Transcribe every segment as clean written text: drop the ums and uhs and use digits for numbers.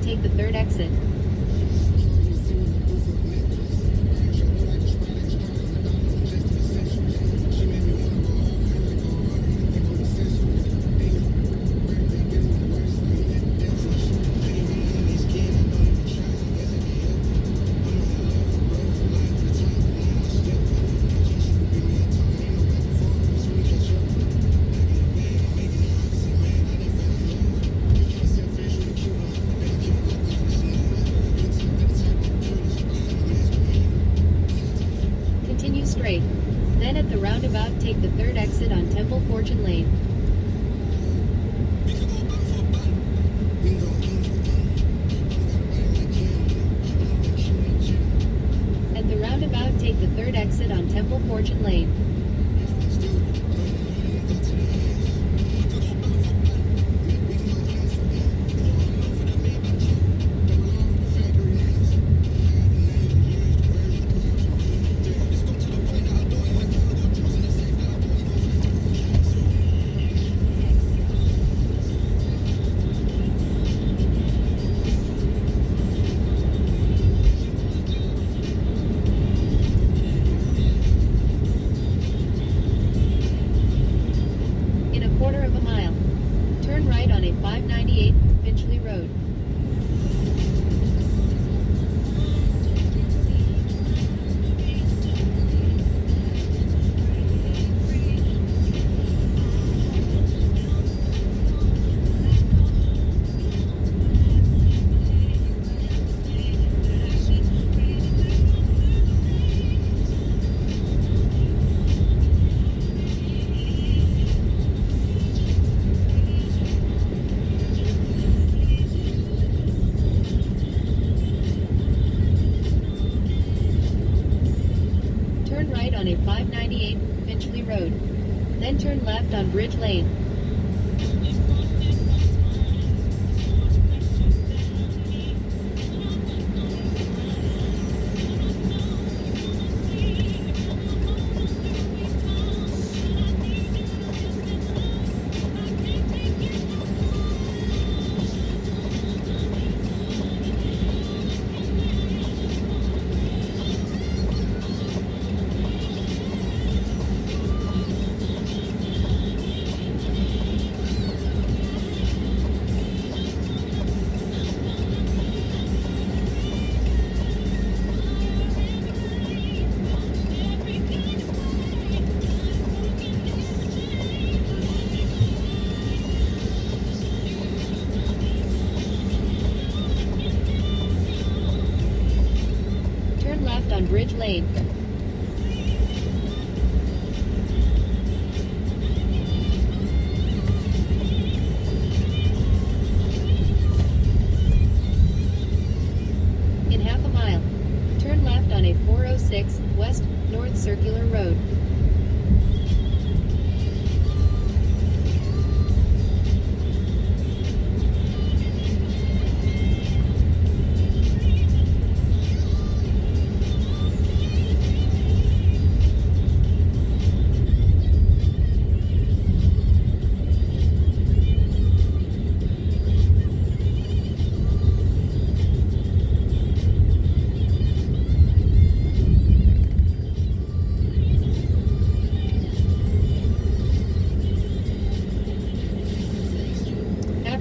Take the third exit. Straight. Then at the roundabout take the third exit on Temple Fortune Lane. At the roundabout take the third exit on Temple Fortune Lane. Quarter of a mile. Turn right on a 598 Finchley Road. On a 598 Finchley Road. Then turn left on Bridge Lane. On Bridge Lane. In half a mile, turn left on a 406 West North Circular Road.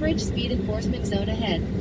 Average speed enforcement zone ahead.